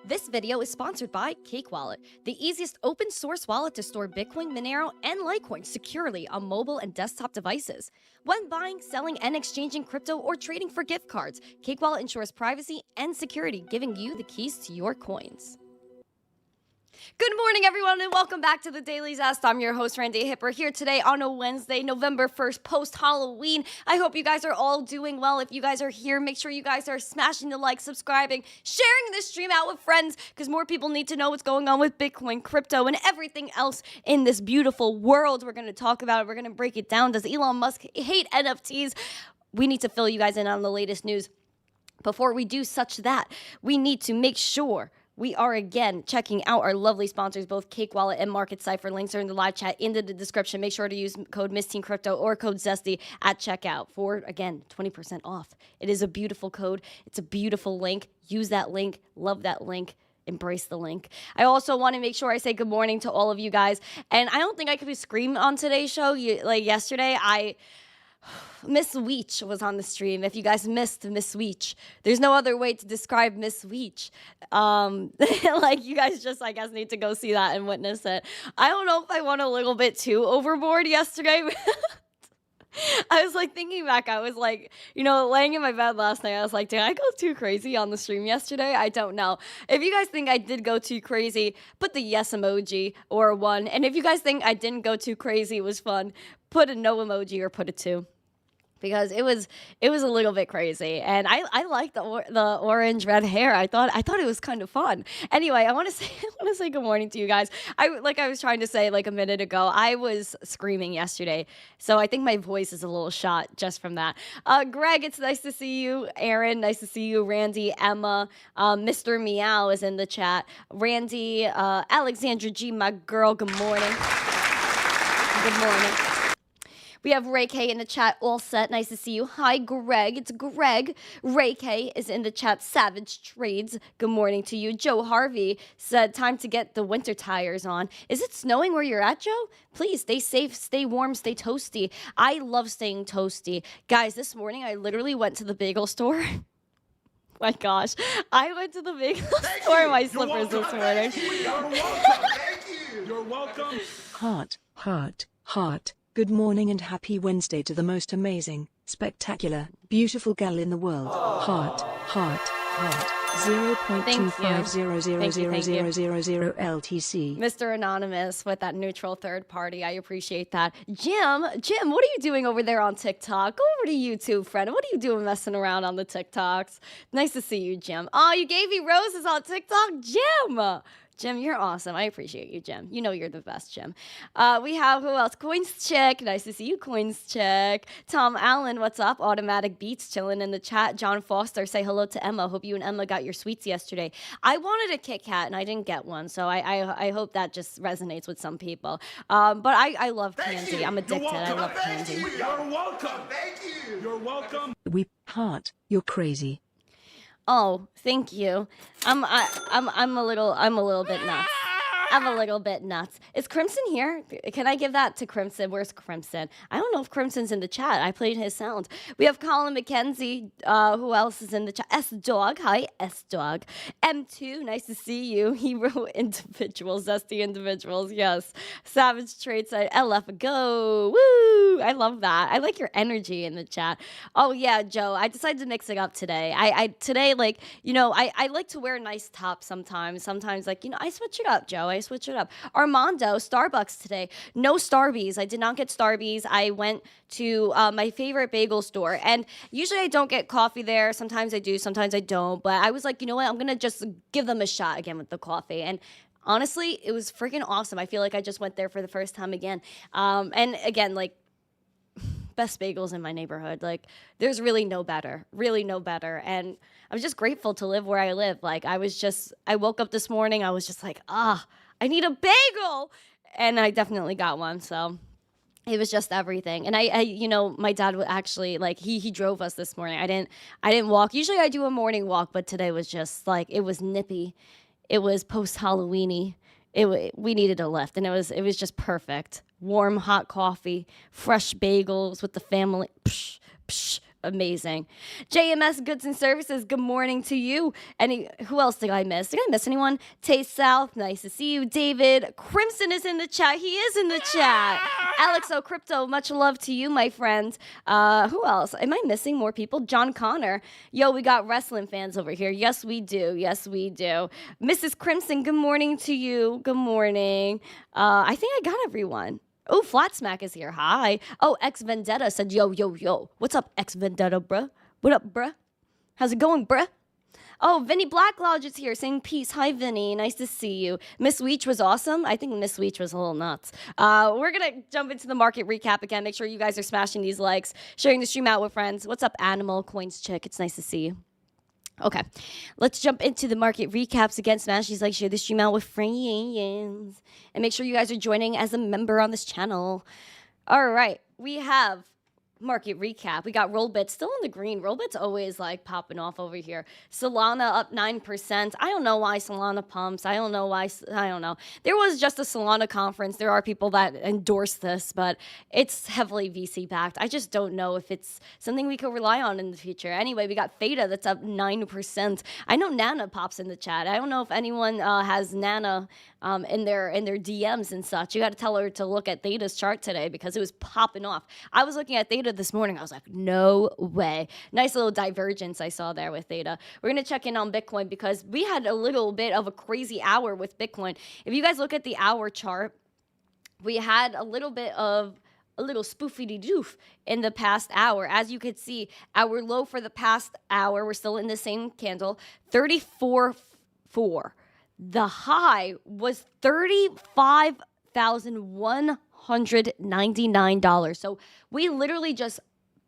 This video is sponsored by Cake Wallet, the easiest open source wallet to store Bitcoin, Monero, and Litecoin securely on mobile and desktop devices. When buying, selling, and exchanging crypto or trading for gift cards, Cake Wallet ensures privacy and security, giving you the keys to your coins. Good morning, everyone, and welcome back to the Daily Zest. I'm your host, Randi Hipper, here today on a Wednesday, November 1st, post-Halloween. I hope you guys are all doing well. If you guys are here, make sure you guys are smashing the like, subscribing, sharing this stream out with friends, because more people need to know what's going on with Bitcoin, crypto, and everything else in this beautiful world. We're going to talk about it. We're going to break it down. Does Elon Musk hate NFTs? We need to fill you guys in on the latest news. Before we do such that, we need to make sure we are, again, checking out our lovely sponsors, both Cake Wallet and Market Cipher. Links are in the live chat, into the description. Make sure to use code missteencrypto or code Zesty at checkout for, again, 20% off. It is a beautiful code. It's a beautiful link. Use that link. Love that link. Embrace the link. I also want to make sure I say good morning to all of you guys. And I don't think I could be screamed on today's show. Like yesterday, Miss Weech was on the stream. If you guys missed Miss Weech, there's no other way to describe Miss Weech. Like, you guys just, I guess, need to go see that and witness it. I don't know if I went a little bit too overboard yesterday. I was like thinking back, I was like, laying in my bed last night, I was like, did I go too crazy on the stream yesterday? I don't know. If you guys think I did go too crazy, put the yes emoji or a 1. And if you guys think I didn't go too crazy, it was fun, put a no emoji or put a 2. Because it was a little bit crazy, and I like the orange red hair. I thought it was kind of fun. Anyway, I want to say good morning to you guys. I was trying to say like a minute ago, I was screaming yesterday, so I think my voice is a little shot just from that. Greg, it's nice to see you. Aaron, nice to see you. Randy, Emma, Mr. Meow is in the chat. Randy, Alexandra G, my girl. Good morning. Good morning. We have Ray K in the chat, all set. Nice to see you. Hi, Greg. It's Greg. Ray K is in the chat. Savage Trades. Good morning to you. Joe Harvey said, time to get the winter tires on. Is it snowing where you're at, Joe? Please stay safe, stay warm, stay toasty. I love staying toasty. Guys, this morning I literally went to the bagel store. My gosh. I went to the bagel store in my slippers this morning. You're welcome. Thank you. You're welcome. Heart. Good morning and happy Wednesday to the most amazing, spectacular, beautiful gal in the world. Heart. 0.250000000 LTC. Mr. Anonymous with that neutral third party. I appreciate that. Jim, what are you doing over there on TikTok? Go over to YouTube, friend. What are you doing messing around on the TikToks? Nice to see you, Jim. Oh, you gave me roses on TikTok? Jim, you're awesome. I appreciate you, Jim. You know you're the best, Jim. We have, who else? Coins Chick. Nice to see you, Coins Chick. Tom Allen, what's up? Automatic Beats chilling in the chat. John Foster, say hello to Emma. Hope you and Emma got your sweets yesterday. I wanted a Kit Kat, and I didn't get one, so I hope that just resonates with some people. But I love candy. I'm addicted. I love candy. You're welcome. Thank you. You're welcome. You're crazy. Oh, thank you. I'm a little bit nuts. I'm a little bit nuts. Is Crimson here? Can I give that to Crimson? Where's Crimson? I don't know if Crimson's in the chat. I played his sound. We have Colin McKenzie. Who else is in the chat? S-Dog. Hi, S-Dog. M2, nice to see you. Hero individuals, zesty individuals. Yes. Savage Trade side. LF go. Woo! I love that. I like your energy in the chat. Oh, yeah, Joe. I decided to mix it up today. Today, like, I like to wear nice tops sometimes. Sometimes, like, I switch it up, Joe. I switch it up. Armando, Starbucks today. No Starbies. I did not get Starbies. I went to my favorite bagel store. And usually I don't get coffee there. Sometimes I do. Sometimes I don't. But I was like, you know what? I'm going to just give them a shot again with the coffee. And honestly, it was freaking awesome. I feel like I just went there for the first time again. And again, like, best bagels in my neighborhood. Like, there's really no better. And I'm just grateful to live where I live. Like, I woke up this morning. I was just like, I need a bagel. And I definitely got one. So it was just everything. And I my dad would actually, like, he drove us this morning. I didn't walk. Usually I do a morning walk, but today was just like, it was nippy. It was post-Halloween-y. We needed a lift, and it was just perfect. Warm, hot coffee, fresh bagels with the family. Psh, psh. Amazing. JMS Goods and Services, good morning to you. Who else did I miss? Did I miss anyone? Taste South, nice to see you. David Crimson is in the chat. He is in the chat. Alex O Crypto, much love to you, my friend. Who else? Am I missing more people? John Connor. Yo, we got wrestling fans over here. Yes, we do. Yes, we do. Mrs. Crimson, good morning to you. Good morning. I think I got everyone. Oh, Flat Smack is here. Hi. Oh, X Vendetta said, yo, yo, yo. What's up, X Vendetta, bruh? What up, bruh? How's it going, bruh? Oh, Vinny Black Lodge is here saying peace. Hi, Vinny. Nice to see you. Miss Weech was awesome. I think Miss Weech was a little nuts. We're going to jump into the market recap again. Make sure you guys are smashing these likes, sharing the stream out with friends. What's up, Animal Coins Chick? It's nice to see you. Okay, let's jump into the market recaps again. Smash these likes, share the stream out with friends, and make sure you guys are joining as a member on this channel. All right, we have market recap. We got Rollbit still in the green. Rollbit's always like popping off over here. Solana up 9%. I don't know why Solana pumps. I don't know. There was just a Solana conference. There are people that endorse this, but it's heavily VC backed. I just don't know if it's something we could rely on in the future. Anyway, we got Theta that's up 9%. I know Nana pops in the chat. I don't know if anyone has Nana in their DMs and such. You got to tell her to look at Theta's chart today because it was popping off. I was looking at Theta this morning. I was like, no way. Nice little divergence I saw there with Theta. We're going to check in on Bitcoin because we had a little bit of a crazy hour with Bitcoin. If you guys look at the hour chart, we had a little bit of a little spoofy-doof in the past hour. As you could see, our low for the past hour, we're still in the same candle, 34.4. The high was $35,199. So we literally just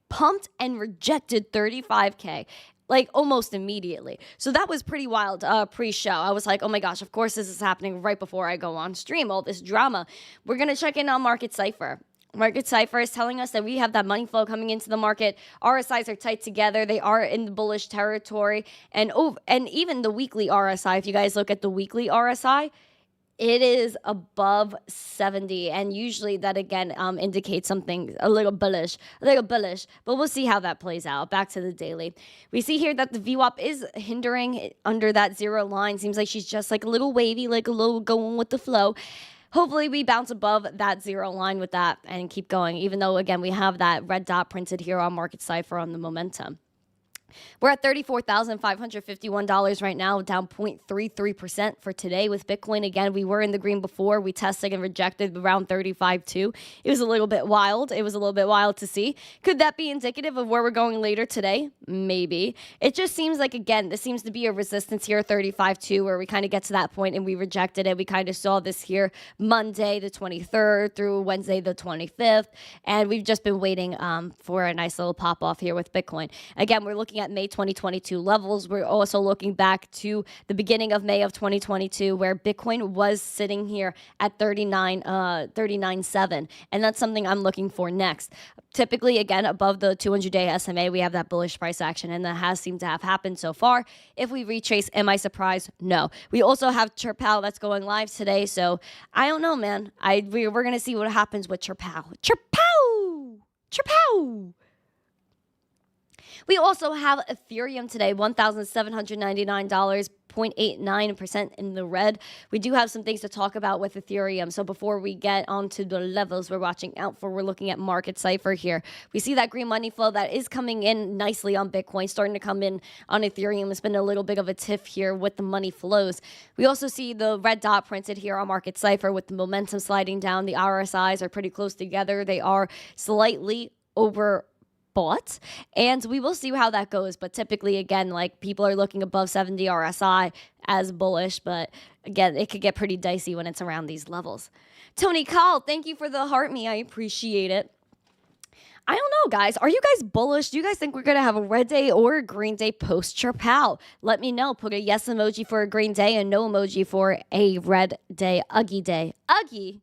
pumped and rejected 35K like almost immediately. So that was pretty wild pre-show. I was like, oh my gosh, of course this is happening right before I go on stream, all this drama. We're going to check in on Market Cipher. Market Cipher is telling us that we have that money flow coming into the market. RSIs are tight together. They are in the bullish territory. And even the weekly RSI, if you guys look at the weekly RSI, it is above 70. And usually that, again, indicates something a little bullish. But we'll see how that plays out. Back to the daily. We see here that the VWAP is hindering under that zero line. Seems like she's just like a little wavy, like a little going with the flow. Hopefully we bounce above that zero line with that and keep going, even though, again, we have that red dot printed here on Market Cipher on the momentum. We're at $34,551 right now, down 0.33% for today with Bitcoin. Again, we were in the green before. We tested and rejected around 35.2. It was a little bit wild. It was a little bit wild to see. Could that be indicative of where we're going later today? Maybe. It just seems like, again, this seems to be a resistance here, 35.2, where we kind of get to that point and we rejected it. We kind of saw this here Monday the 23rd through Wednesday the 25th, and we've just been waiting for a nice little pop off here with Bitcoin. Again, we're looking at May 2022 levels. We're also looking back to the beginning of May of 2022 where Bitcoin was sitting here at 39.7, and that's something I'm looking for next. Typically, again, above the 200-day SMA, we have that bullish price action, and that has seemed to have happened so far. If we retrace, am I surprised? No. We also have Chirpal that's going live today, so I don't know, man. We're going to see what happens with Chirpal. Chirpal! We also have Ethereum today, $1,799, 0.89% in the red. We do have some things to talk about with Ethereum. So before we get onto the levels we're watching out for, we're looking at Market Cipher here. We see that green money flow that is coming in nicely on Bitcoin, starting to come in on Ethereum. It's been a little bit of a tiff here with the money flows. We also see the red dot printed here on Market Cipher with the momentum sliding down. The RSIs are pretty close together. They are slightly overbought, and we will see how that goes. But typically, again, like people are looking above 70 RSI as bullish, but again, it could get pretty dicey when it's around these levels. Tony Call, thank you for the heart me. I appreciate it. I don't know, guys. Are you guys bullish? Do you guys think we're going to have a red day or a green day post Chirpal? Let me know. Put a yes emoji for a green day and no emoji for a red day. Uggy day. Uggy.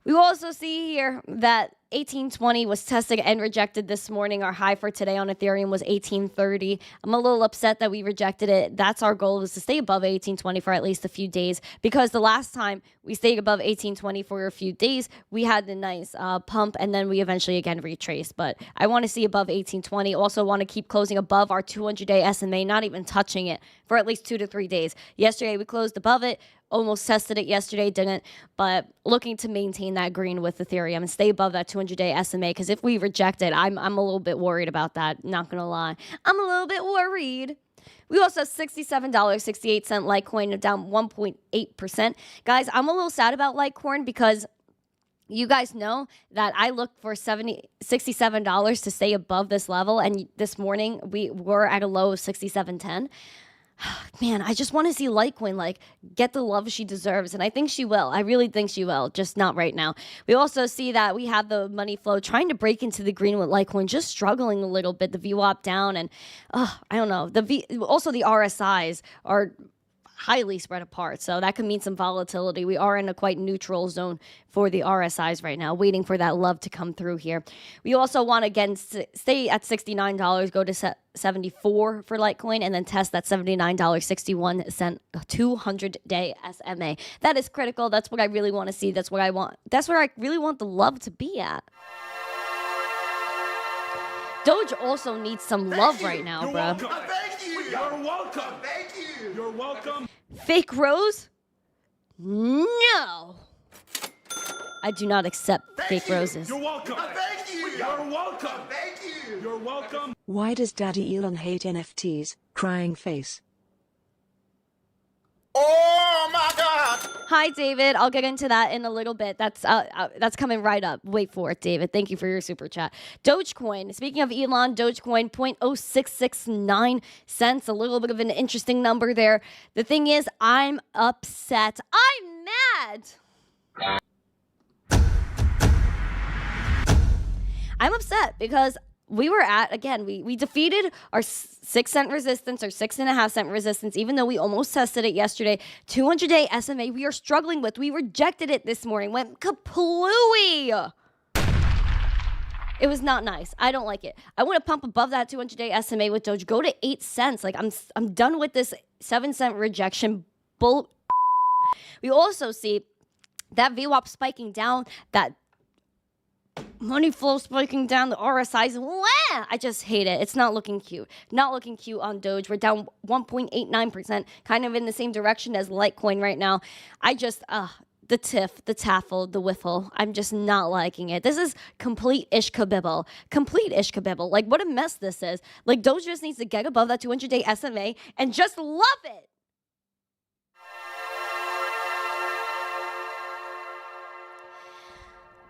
We will also see here that 1820 was tested and rejected this morning. Our high for today on Ethereum was 1830. I'm a little upset that we rejected it. That's our goal, is to stay above 1820 for at least a few days, because the last time we stayed above 1820 for a few days, we had the nice pump, and then we eventually again retraced. But I want to see above 1820. Also want to keep closing above our 200-day SMA, not even touching it for at least 2 to 3 days. Yesterday we closed above it. Almost tested it yesterday, didn't, but looking to maintain that green with Ethereum and stay above that 200-day SMA, because if we reject it, I'm a little bit worried about that, not going to lie. I'm a little bit worried. We also have $67.68 Litecoin, down 1.8%. Guys, I'm a little sad about Litecoin because you guys know that I looked for $67 to stay above this level, and this morning we were at a low of 67.10. Man, I just want to see Litecoin like get the love she deserves, and I think she will. I really think she will, just not right now. We also see that we have the money flow trying to break into the green with Litecoin, just struggling a little bit. The VWAP down, and I don't know. Also the RSIs are highly spread apart, so that could mean some volatility. We are in a quite neutral zone for the RSIs right now, waiting for that love to come through here. We also want to again stay at $69, go to 74 for Litecoin, and then test that $79.61 200-day SMA. That is critical. That's what I really want to see. That's what I want. That's where I really want the love to be at. Doge also needs some love right now, You're bro. welcome. Thank you. You're welcome. Thank you. You're welcome. Fake Rose? No. I do not accept fake roses. You're welcome. Thank you. You're welcome. Thank you. You're welcome. Why does Daddy Elon hate NFTs? Crying face. Oh my God. Hi, David. I'll get into that in a little bit. That's coming right up. Wait for it, David. Thank you for your super chat. Dogecoin. Speaking of Elon, Dogecoin 0.0669 cents. A little bit of an interesting number there. The thing is, I'm upset. I'm mad. I'm upset because we were at, again, we defeated our 6-cent resistance, or 6.5-cent resistance, even though we almost tested it yesterday. 200-day SMA we are struggling with. We rejected it this morning. Went kaplooey. It was not nice. I don't like it. I want to pump above that 200-day SMA with Doge. Go to 8 cents. Like, I'm done with this 7-cent rejection bull. We also see that VWAP spiking down, that money flow spiking down, the RSIs. I just hate it. It's not looking cute. Not looking cute on Doge. We're down 1.89%, kind of in the same direction as Litecoin right now. I just, the tiff, the taffle, the whiffle. I'm just not liking it. This is complete ishkabibble. Complete ishkabibble. Like, what a mess this is. Like, Doge just needs to get above that 200-day SMA and just love it.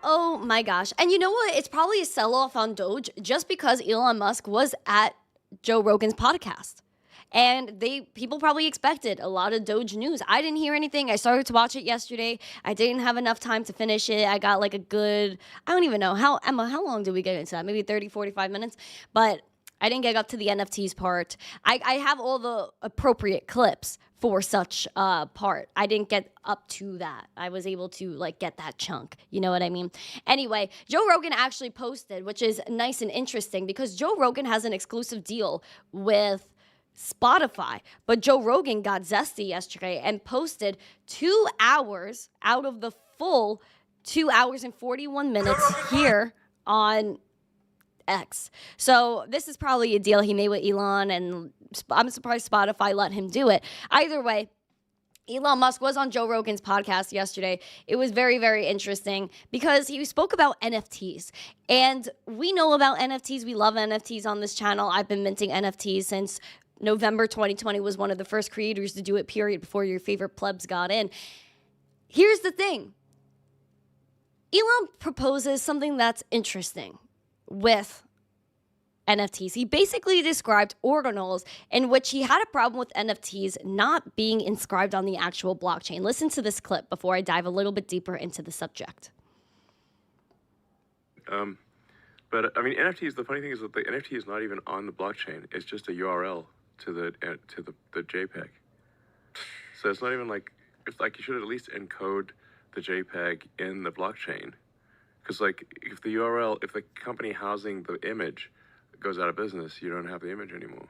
Oh my gosh. And you know what? It's probably a sell-off on Doge just because Elon Musk was at Joe Rogan's podcast. And people probably expected a lot of Doge news. I didn't hear anything. I started to watch it yesterday. I didn't have enough time to finish it. I got like a good, I don't even know. Emma, how long did we get into that? Maybe 30, 45 minutes? But I didn't get up to the NFTs part. I have all the appropriate clips for such part. I didn't get up to that. I was able to like get that chunk. You know what I mean? Anyway, Joe Rogan actually posted, which is nice and interesting because Joe Rogan has an exclusive deal with Spotify. But Joe Rogan got zesty yesterday and posted 2 hours out of the full 2 hours and 41 minutes here on X. So this is probably a deal he made with Elon, and I'm surprised Spotify let him do it. Either way, Elon Musk was on Joe Rogan's podcast yesterday. It was very, very interesting because he spoke about NFTs. And we know about NFTs. We love NFTs on this channel. I've been minting NFTs since November 2020, was one of the first creators to do it, period, before your favorite plebs got in. Here's the thing. Elon proposes something that's interesting with NFTs. He basically described ordinals in which he had a problem with NFTs not being inscribed on the actual blockchain. Listen to this clip before I dive a little bit deeper into the subject. But I mean, NFTs, the funny thing is that the NFT is not even on the blockchain. It's just a URL to the JPEG. So it's not even like, it's like you should at least encode the JPEG in the blockchain Because like if the URL, if the company housing the image goes out of business, you don't have the image anymore.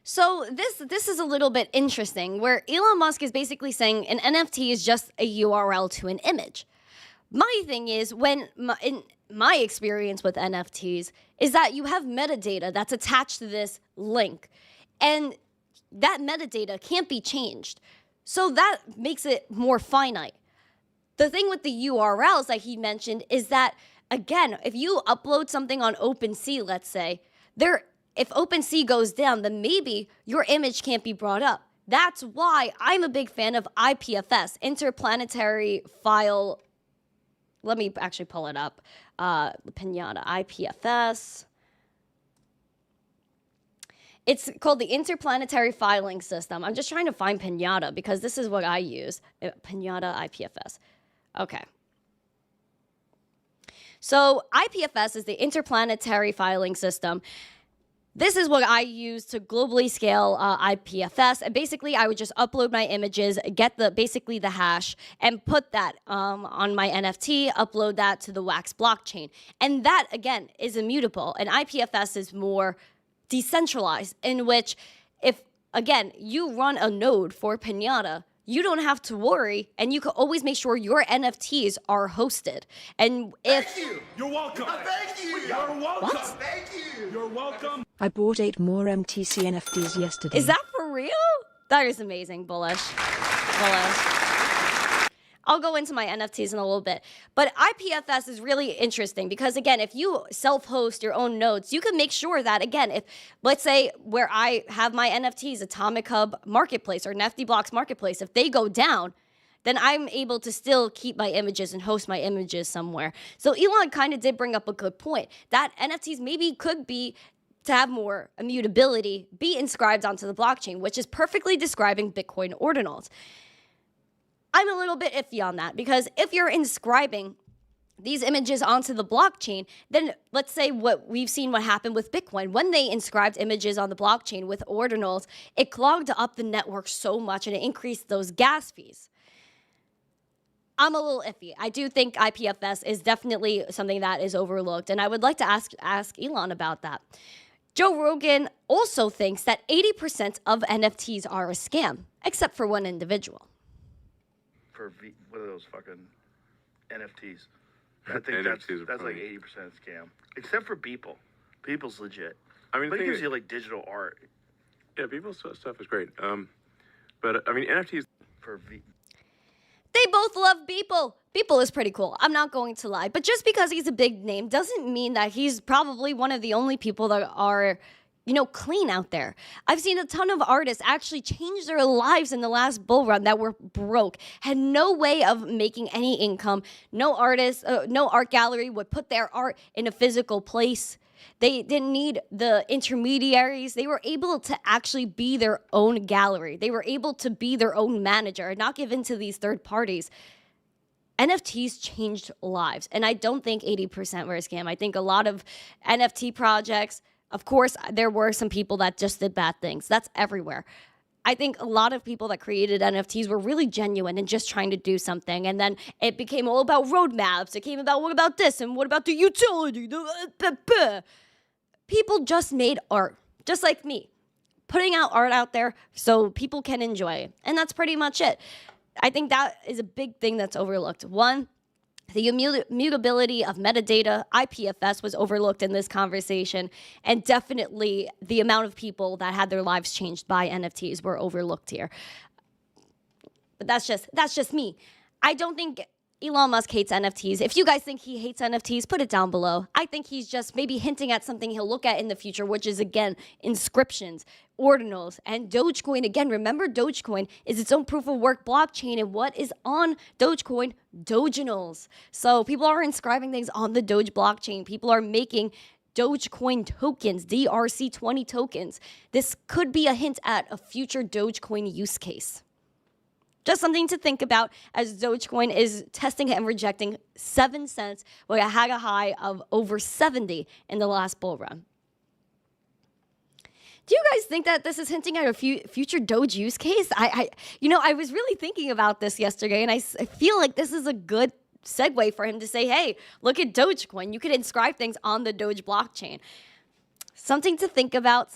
So this is a little bit interesting, where Elon Musk is basically saying an NFT is just a URL to an image. My thing is, in my experience with NFTs is that you have metadata that's attached to this link, and that metadata can't be changed. So that makes it more finite. The thing with the URLs that he mentioned is that, again, if you upload something on OpenSea, let's say, if OpenSea goes down, then maybe your image can't be brought up. That's why I'm a big fan of IPFS, Interplanetary File. Let me actually pull it up. Pinata, IPFS. It's called the Interplanetary Filing System. I'm just trying to find Pinata because this is what I use. Pinata, IPFS. Okay. So IPFS is the Interplanetary Filing System. This is what I use to globally scale IPFS. And basically, I would just upload my images, get basically the hash, and put that on my NFT, upload that to the Wax blockchain. And that, again, is immutable. And IPFS is more decentralized, in which if, again, you run a node for Pinata, you don't have to worry, and you can always make sure your NFTs are hosted. And if... Thank you. You're welcome. Thank you. You're welcome. What? Thank you. You're welcome. I bought 8 more MTC NFTs yesterday. Is that for real? That is amazing. Bullish. I'll go into my NFTs in a little bit. But IPFS is really interesting because, again, if you self-host your own nodes, you can make sure that, again, if, let's say, where I have my NFTs, Atomic Hub Marketplace or Nifty Blocks Marketplace, if they go down, then I'm able to still keep my images and host my images somewhere. So Elon kind of did bring up a good point, that NFTs maybe could be, to have more immutability, be inscribed onto the blockchain, which is perfectly describing Bitcoin ordinals. I'm a little bit iffy on that because if you're inscribing these images onto the blockchain, then let's say what happened with Bitcoin. When they inscribed images on the blockchain with ordinals, it clogged up the network so much and it increased those gas fees. I'm a little iffy. I do think IPFS is definitely something that is overlooked, and I would like to ask Elon about that. Joe Rogan also thinks that 80% of NFTs are a scam, except for one individual. What are those fucking NFTs? I think that's like 80% scam. Except for Beeple. Beeple's legit. I mean, but it gives you like digital art. Yeah, Beeple's stuff is great. But I mean, NFTs. They both love Beeple. Beeple is pretty cool. I'm not going to lie. But just because he's a big name doesn't mean that he's probably one of the only people that are, clean out there. I've seen a ton of artists actually change their lives in the last bull run that were broke, had no way of making any income. No artist, no art gallery would put their art in a physical place. They didn't need the intermediaries. They were able to actually be their own gallery. They were able to be their own manager and not give in to these third parties. NFTs changed lives. And I don't think 80% were a scam. I think a lot of NFT projects, of course, there were some people that just did bad things. That's everywhere. I think a lot of people that created NFTs were really genuine and just trying to do something. And then it became all about roadmaps. It came about, what about this? And what about the utility? People just made art, just like me, putting out art out there so people can enjoy it. And that's pretty much it. I think that is a big thing that's overlooked. One, the immutability of metadata, IPFS, was overlooked in this conversation, and definitely the amount of people that had their lives changed by NFTs were overlooked here. But that's just me. I don't think Elon Musk hates NFTs. If you guys think he hates NFTs, put it down below. I think he's just maybe hinting at something he'll look at in the future, which is, again, inscriptions, ordinals, and Dogecoin. Again, remember, Dogecoin is its own proof of work blockchain, and what is on Dogecoin? Doginals. So people are inscribing things on the Doge blockchain. People are making Dogecoin tokens, DRC20 tokens. This could be a hint at a future Dogecoin use case. Just something to think about as Dogecoin is testing and rejecting 7 cents, where it had a high of over 70 in the last bull run. Do you guys think that this is hinting at a future Doge use case? I was really thinking about this yesterday, and I feel like this is a good segue for him to say, hey, look at Dogecoin. You could inscribe things on the Doge blockchain. Something to think about,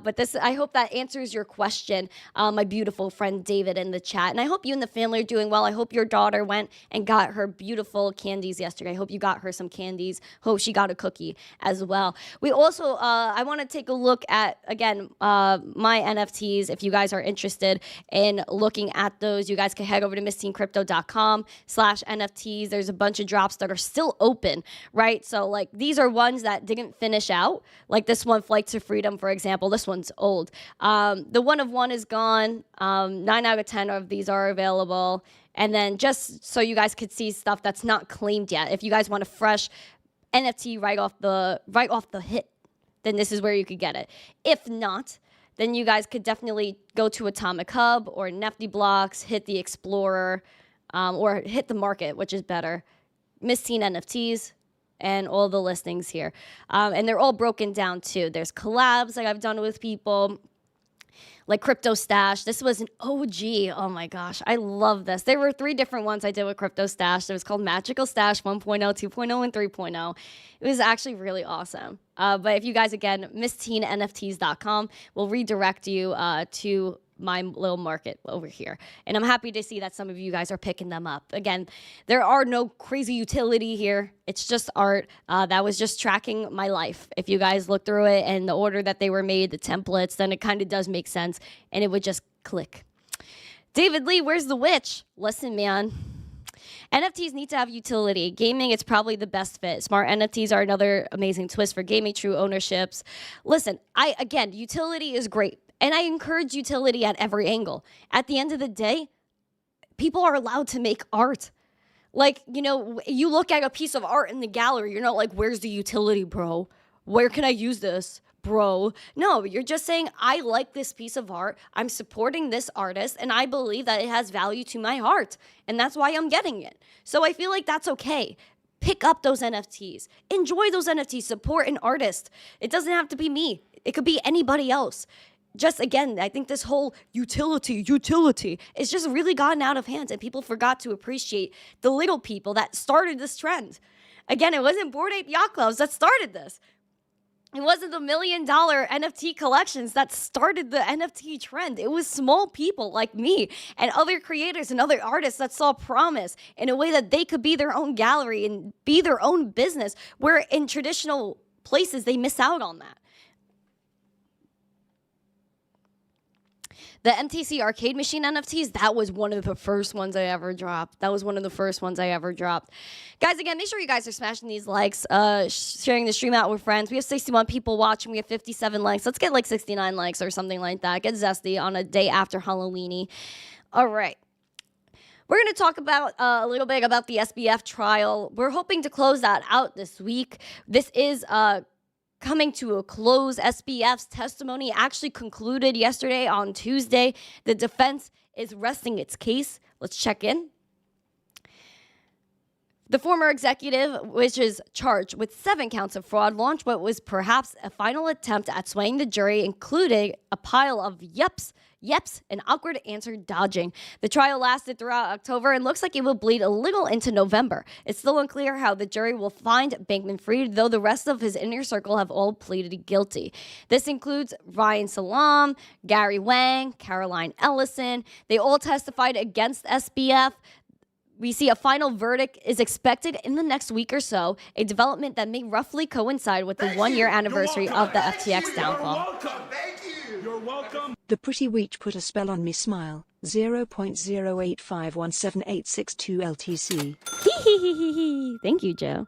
But this, I hope that answers your question, my beautiful friend David in the chat. And I hope you and the family are doing well. I hope your daughter went and got her beautiful candies yesterday. I hope you got her some candies. Hope she got a cookie as well. We also, I want to take a look at, again, my NFTs. If you guys are interested in looking at those, you guys can head over to missteencrypto.com/NFTs. There's a bunch of drops that are still open, right? So, like, these are ones that didn't finish out. Like this one, Flight to Freedom, for example. This one's old. The 1 of 1 is gone. 9 out of 10 of these are available. And then just so you guys could see stuff that's not claimed yet, if you guys want a fresh NFT right off the hit, then this is where you could get it. If not, then you guys could definitely go to Atomic Hub or Nifty Blocks, hit the Explorer, or hit the market, which is better. Misteen NFTs. And all the listings here. And they're all broken down too. There's collabs like I've done with people, like Crypto Stash. This was an OG. Oh my gosh, I love this. There were 3 different ones I did with Crypto Stash. It was called Magical Stash 1.0, 2.0, and 3.0. It was actually really awesome. But if you guys, again, missteennfts.com will redirect you to my little market over here. And I'm happy to see that some of you guys are picking them up. Again, there are no crazy utility here. It's just art. That was just tracking my life. If you guys look through it and the order that they were made, the templates, then it kind of does make sense. And it would just click. David Lee, where's the witch? Listen, man. NFTs need to have utility. Gaming, it's probably the best fit. Smart NFTs are another amazing twist for gaming, true ownerships. Listen, again, utility is great. And I encourage utility at every angle. At the end of the day, people are allowed to make art. Like, you know, you look at a piece of art in the gallery, you're not like, where's the utility, bro? Where can I use this, bro? No, you're just saying, I like this piece of art. I'm supporting this artist, and I believe that it has value to my heart. And that's why I'm getting it. So I feel like that's okay. Pick up those NFTs. Enjoy those NFTs. Support an artist. It doesn't have to be me. It could be anybody else. Just, again, I think this whole utility is just really gotten out of hand, and people forgot to appreciate the little people that started this trend. Again, it wasn't Bored Ape Yacht Clubs that started this. It wasn't the $1 million NFT collections that started the NFT trend. It was small people like me and other creators and other artists that saw promise in a way that they could be their own gallery and be their own business, where in traditional places they miss out on that. The MTC arcade machine NFTs, that was one of the first ones I ever dropped. Guys, again, make sure you guys are smashing these likes, sharing the stream out with friends. We have 61 people watching. We have 57 likes. Let's get like 69 likes or something like that. Get zesty on a day after Halloweeny. All right. We're going to talk about a little bit about the SBF trial. We're hoping to close that out this week. This is coming to a close. SBF's testimony actually concluded yesterday on Tuesday. The defense is resting its case. Let's check in. The former executive, which is charged with 7 counts of fraud, launched what was perhaps a final attempt at swaying the jury, including a pile of yeps, and awkward answer dodging. The trial lasted throughout October and looks like it will bleed a little into November. It's still unclear how the jury will find Bankman-Fried, though the rest of his inner circle have all pleaded guilty. This includes Ryan Salam, Gary Wang, Caroline Ellison. They all testified against SBF. We see a final verdict is expected in the next week or so, a development that may roughly coincide with the 1-year anniversary of the FTX downfall. You're welcome. The pretty witch put a spell on me smile. 0.085178862 LTC. Thank you, Joe.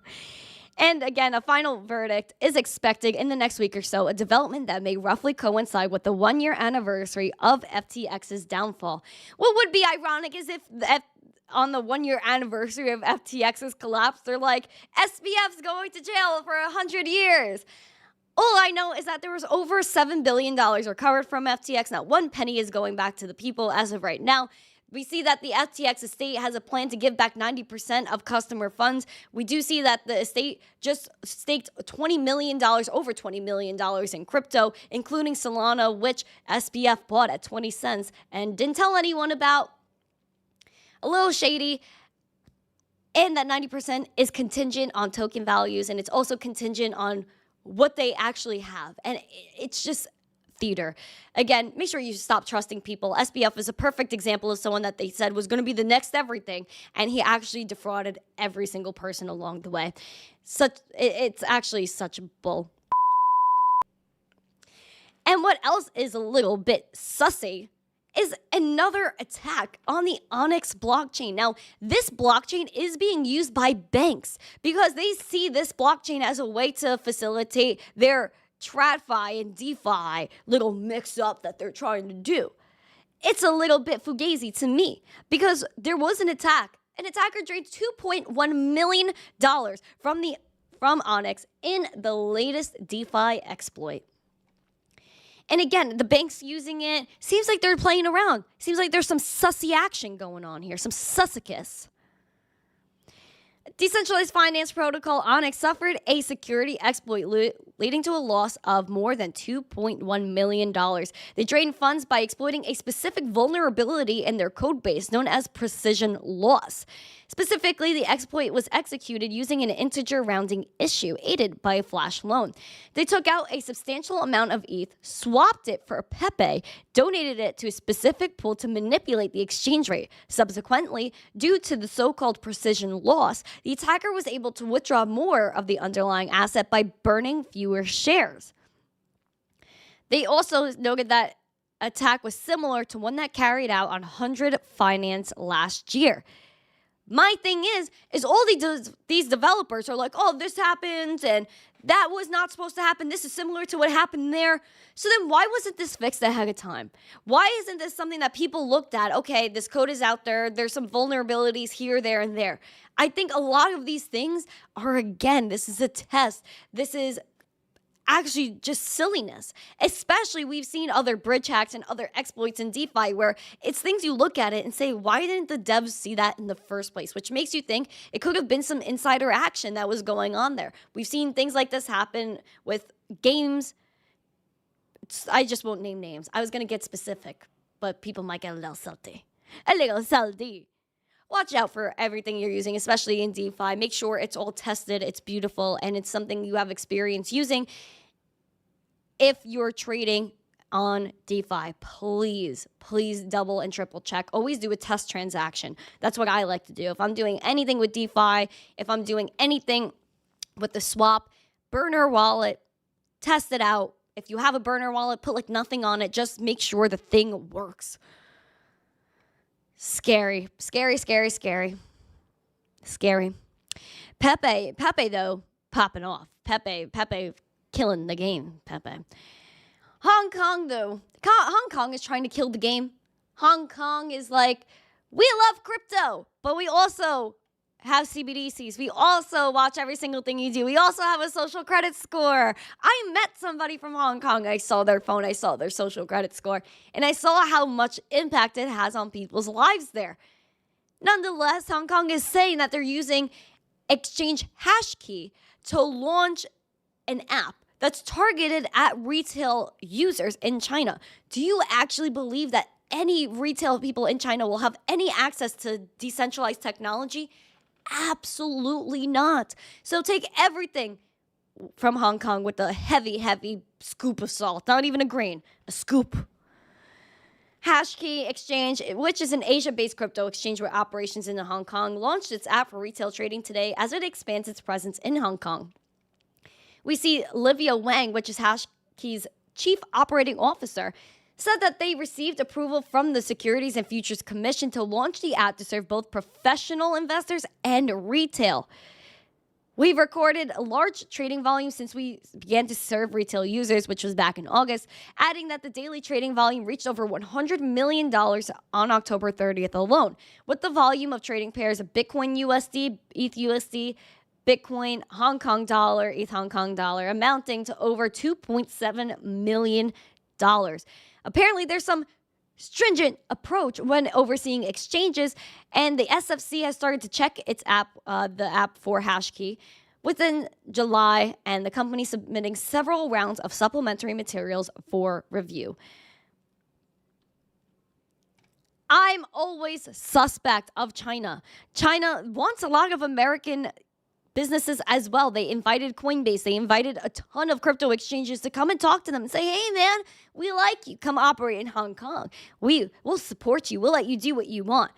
And again, a final verdict is expected in the next week or so, a development that may roughly coincide with the 1-year anniversary of FTX's downfall. What would be ironic is if on the 1-year anniversary of FTX's collapse, they're like, SBF's going to jail for 100 years. All I know is that there was over $7 billion recovered from FTX. Not one penny is going back to the people as of right now. We see that the FTX estate has a plan to give back 90% of customer funds. We do see that the estate just staked $20 million, over $20 million in crypto, including Solana, which SBF bought at 20 cents and didn't tell anyone about. A little shady. And that 90% is contingent on token values, and it's also contingent on what they actually have. And it's just theater. Again, make sure you stop trusting people. SBF is a perfect example of someone that they said was going to be the next everything, and he actually defrauded every single person along the way. It's actually such bull. And what else is a little bit sussy is another attack on the Onyx blockchain. Now, this blockchain is being used by banks because they see this blockchain as a way to facilitate their TradFi and DeFi little mix-up that they're trying to do. It's a little bit fugazi to me because there was an attack. An attacker drained $2.1 million from Onyx in the latest DeFi exploit. And again, the banks using it, seems like they're playing around. Seems like there's some sussy action going on here, some sussicus. Decentralized finance protocol Onyx suffered a security exploit leading to a loss of more than $2.1 million. They drained funds by exploiting a specific vulnerability in their code base known as precision loss. Specifically, the exploit was executed using an integer rounding issue aided by a flash loan. They took out a substantial amount of ETH, swapped it for Pepe, donated it to a specific pool to manipulate the exchange rate. Subsequently, due to the so-called precision loss, the attacker was able to withdraw more of the underlying asset by burning fewer shares. They also noted that attack was similar to one that carried out on 100 Finance last year. My thing is all these developers are like, oh, this happened and that was not supposed to happen. This is similar to what happened there. So then why wasn't this fixed ahead of time? Why isn't this something that people looked at? Okay, this code is out there. There's some vulnerabilities here, there, and there. I think a lot of these things are, again, this is a test. This is actually just silliness. Especially we've seen other bridge hacks and other exploits in DeFi where it's things you look at it and say, why didn't the devs see that in the first place? Which makes you think it could have been some insider action that was going on there. We've seen things like this happen with games. I just won't name names. I was going to get specific, but people might get a little salty. A little salty. Watch out for everything you're using, especially in DeFi. Make sure it's all tested, it's beautiful, and it's something you have experience using. If you're trading on DeFi, please double and triple check. Always do a test transaction. That's what I like to do. If I'm doing anything with DeFi, if I'm doing anything with the swap, burner wallet, test it out. If you have a burner wallet, put like nothing on it. Just make sure the thing works. Scary. Pepe though, popping off. Pepe killing the game. Pepe. Hong Kong though, Hong Kong is trying to kill the game. Hong Kong is like, we love crypto, but we also have CBDCs. We also watch every single thing you do. We also have a social credit score. I met somebody from Hong Kong. I saw their phone. I saw their social credit score. And I saw how much impact it has on people's lives there. Nonetheless, Hong Kong is saying that they're using exchange HashKey to launch an app that's targeted at retail users in China. Do you actually believe that any retail people in China will have any access to decentralized technology? Absolutely not. So take everything from Hong Kong with a heavy scoop of salt. Not even a grain, a scoop. HashKey Exchange, which is an Asia-based crypto exchange with operations in Hong Kong, launched its app for retail trading today as it expands its presence in Hong Kong. We see Livia Wang, which is HashKey's chief operating officer, said that they received approval from the Securities and Futures Commission to launch the app to serve both professional investors and retail. We've recorded a large trading volume since we began to serve retail users, which was back in August, adding that the daily trading volume reached over $100 million on October 30th alone, with the volume of trading pairs of Bitcoin USD, ETH USD, Bitcoin, Hong Kong dollar, ETH Hong Kong dollar, amounting to over $2.7 million. Apparently, there's some stringent approach when overseeing exchanges, and the SFC has started to check its app, the app for HashKey, within July, and the company submitting several rounds of supplementary materials for review. I'm always suspect of China. China wants a lot of American businesses as well. They invited Coinbase. They invited a ton of crypto exchanges to come and talk to them and say, hey, man, we like you. Come operate in Hong Kong. We'll support you. We'll let you do what you want.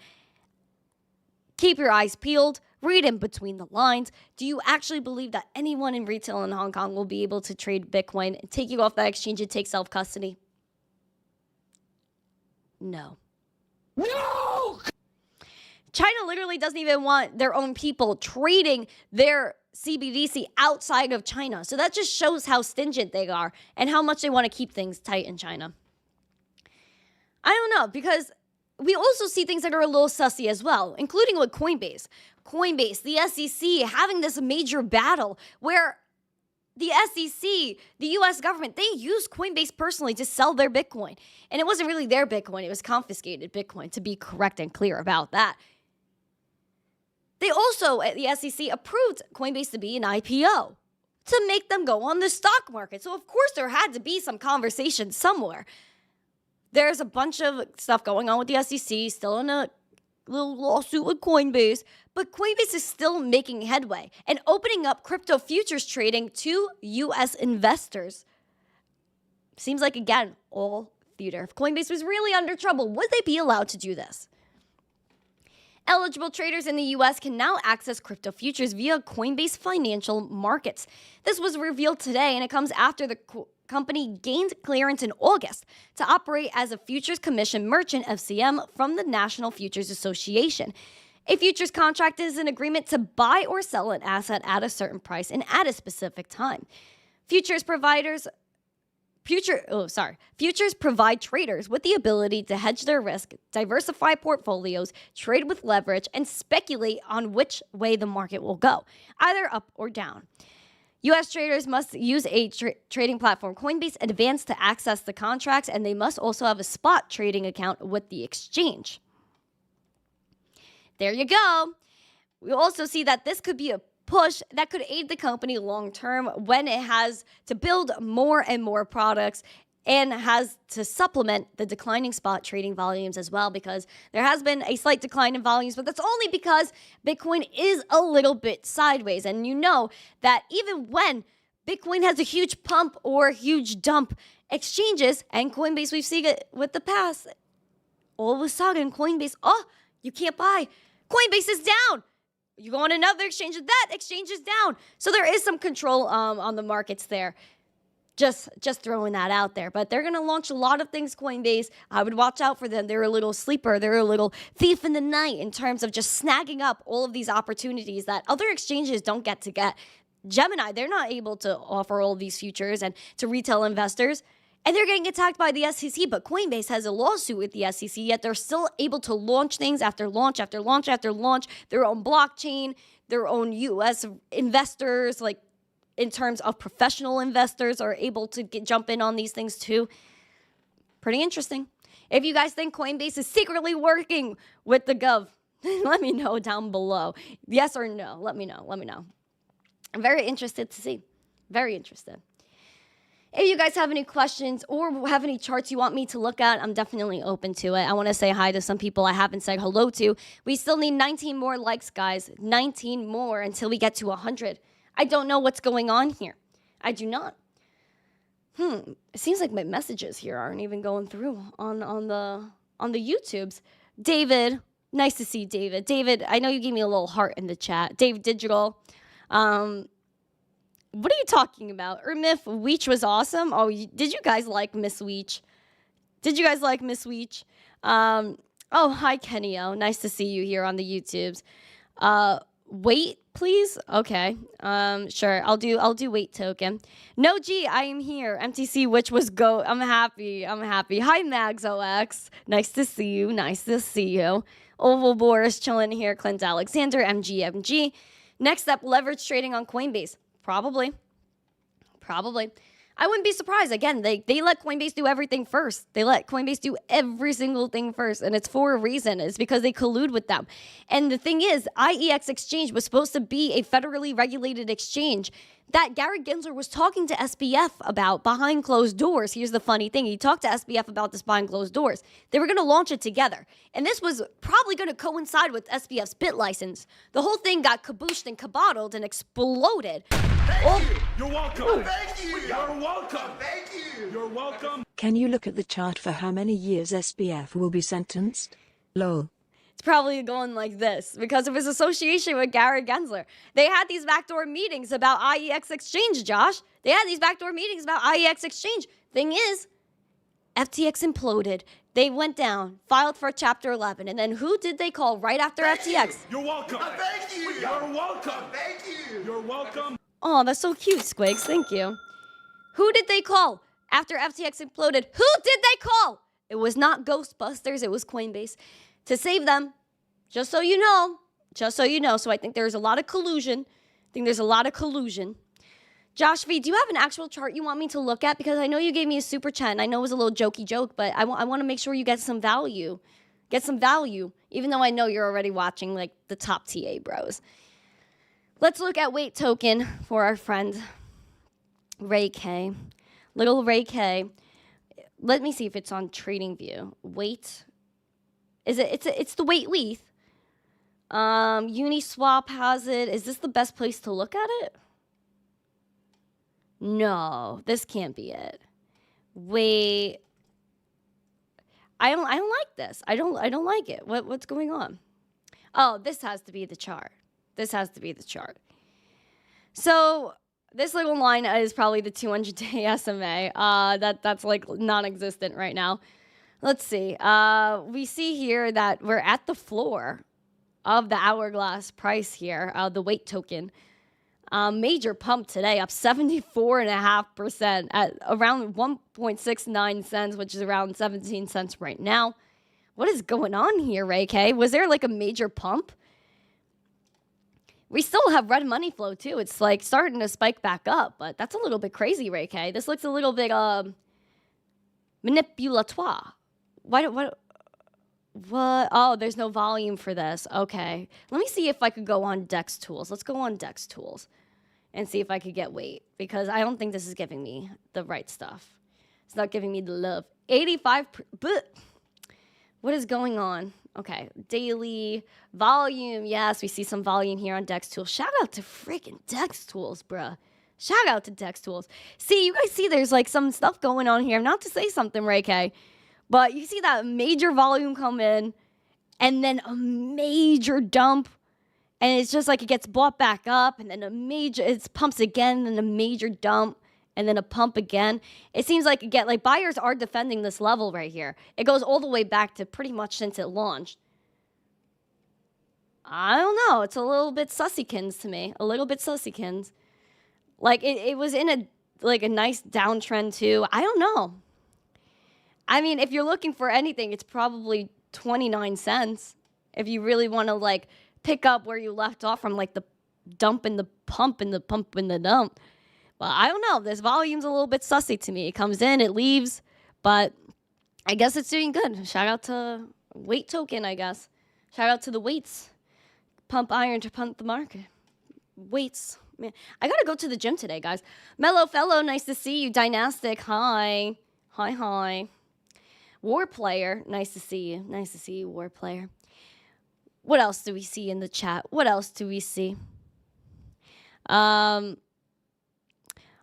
Keep your eyes peeled. Read in between the lines. Do you actually believe that anyone in retail in Hong Kong will be able to trade Bitcoin and take you off that exchange and take self-custody? No. No! China literally doesn't even want their own people trading their CBDC outside of China. So that just shows how stingent they are and how much they want to keep things tight in China. I don't know, because we also see things that are a little sussy as well, including with Coinbase. Coinbase, the SEC, having this major battle where the SEC, the US government, they used Coinbase personally to sell their Bitcoin. And it wasn't really their Bitcoin, it was confiscated Bitcoin, to be correct and clear about that. They also, at the SEC, approved Coinbase to be an IPO to make them go on the stock market. So, of course, there had to be some conversation somewhere. There's a bunch of stuff going on with the SEC, still in a little lawsuit with Coinbase, but Coinbase is still making headway and opening up crypto futures trading to U.S. investors. Seems like, again, all theater. If Coinbase was really under trouble, would they be allowed to do this? Eligible traders in the U.S. can now access crypto futures via Coinbase Financial Markets. This was revealed today, and it comes after the company gained clearance in August to operate as a Futures Commission Merchant FCM from the National Futures Association. A futures contract is an agreement to buy or sell an asset at a certain price and at a specific time. Futures provide traders with the ability to hedge their risk, diversify portfolios, trade with leverage, and speculate on which way the market will go, either up or down. U.S. traders must use a trading platform, Coinbase Advanced, to access the contracts, and they must also have a spot trading account with the exchange. There you go. We also see that this could be a push that could aid the company long term when it has to build more and more products and has to supplement the declining spot trading volumes as well, because there has been a slight decline in volumes, but that's only because Bitcoin is a little bit sideways. And you know that even when Bitcoin has a huge pump or huge dump, exchanges and Coinbase, we've seen it with the past, all of a sudden Coinbase, you can't buy. Coinbase is down. You go on another exchange, that exchange is down. So there is some control on the markets there. Just throwing that out there. But they're going to launch a lot of things, Coinbase. I would watch out for them. They're a little sleeper. They're a little thief in the night in terms of just snagging up all of these opportunities that other exchanges don't get to get. Gemini, they're not able to offer all these futures and to retail investors. And they're getting attacked by the SEC, but Coinbase has a lawsuit with the SEC, yet they're still able to launch things after launch, after launch, after launch, their own blockchain, their own U.S. investors, like in terms of professional investors, are able to jump in on these things too. Pretty interesting. If you guys think Coinbase is secretly working with the gov, let me know down below. Yes or no, let me know. I'm very interested to see. Very interested. If you guys have any questions or have any charts you want me to look at, I'm definitely open to it. I want to say hi to some people I haven't said hello to. We still need 19 more likes, guys. 19 more until we get to 100. I don't know what's going on here. I do not. It seems like my messages here aren't even going through on the YouTubes. David, nice to see you, David. David, I know you gave me a little heart in the chat. Dave Digital. What are you talking about? Myth Weech was awesome. Oh, did you guys like Miss Weech? Oh, hi, Kenny-O. Nice to see you here on the YouTubes. Wait, please? Okay. Sure. I'll do wait token. No, G, I am here. MTC, which was go. I'm happy. Hi, MagsOX. Nice to see you. Oval Boris chilling here. Clint Alexander, MG. Next up, leverage trading on Coinbase. Probably. I wouldn't be surprised. Again, they let Coinbase do everything first. They let Coinbase do every single thing first, and it's for a reason. It's because they collude with them. And the thing is, IEX Exchange was supposed to be a federally regulated exchange. that Gary Gensler was talking to SBF about behind closed doors. Here's the funny thing. He talked to SBF about this behind closed doors. They were going to launch it together. And this was probably going to coincide with SBF's bit license. The whole thing got kabooshed and kaboddled and exploded. Thank you. You're welcome. Thank you. You're welcome. Thank you. You're welcome. Can you look at the chart for how many years SBF will be sentenced? Lol. It's probably going like this because of his association with Gary Gensler. They had these backdoor meetings about IEX Exchange, Josh. They had these backdoor meetings about IEX Exchange. Thing is, FTX imploded. They went down, filed for Chapter 11, and then who did they call right after FTX? You're welcome. Thank you. You're welcome. Thank you. You're welcome. Oh, that's so cute, Squigs. Thank you. Who did they call after FTX imploded? Who did they call? It was not Ghostbusters. It was Coinbase. To save them, just so you know. So I think there's a lot of collusion. Josh V, do you have an actual chart you want me to look at? Because I know you gave me a super chat, and I know it was a little jokey joke, but I want to make sure you get some value. Even though I know you're already watching, like, the top TA bros. Let's look at weight token for our friend Ray K. Little Ray K. Let me see if it's on TradingView. Weight. It's the wait WETH. Uniswap has it. Is this the best place to look at it? No, this can't be it. Wait. I don't like this. I don't like it. What's going on? Oh, this has to be the chart. So this little line is probably the 200-day SMA. That's like non-existent right now. Let's see. We see here that we're at the floor of the hourglass price here, the weight token. Major pump today, up 74.5% at around 1.69 cents, which is around 17 cents right now. What is going on here, Ray K? Was there like a major pump? We still have red money flow too. It's like starting to spike back up, but that's a little bit crazy, Ray K. This looks a little bit manipulatoire. What? Oh, there's no volume for this. Okay. Let me see if I could go on Dex Tools. Let's go on Dex Tools and see if I could get weight, because I don't think this is giving me the right stuff. It's not giving me the love. 85, but what is going on? Okay. Daily volume. Yes, we see some volume here on Dex Tools. Shout out to freaking Dex Tools, bruh. Shout out to Dex Tools. See, you guys see there's like some stuff going on here. Not to say something, Ray K, but you see that major volume come in and then a major dump. And it's just like it gets bought back up and then it pumps again and a major dump and then a pump again. It seems like buyers are defending this level right here. It goes all the way back to pretty much since it launched. I don't know. It's a little bit sussykins to me. Like it was in a nice downtrend too. I don't know. I mean, if you're looking for anything, it's probably 29 cents. If you really want to like pick up where you left off from like the dump and the pump and the pump and the dump. But I don't know. This volume's a little bit sussy to me. It comes in, it leaves, but I guess it's doing good. Shout out to weight token, I guess. Shout out to the weights. Pump iron to pump the market. Weights. Man, I got to go to the gym today, guys. Mellow Fellow, nice to see you. Dynastic, hi. Hi. War Player, nice to see you, War Player. What else do we see in the chat?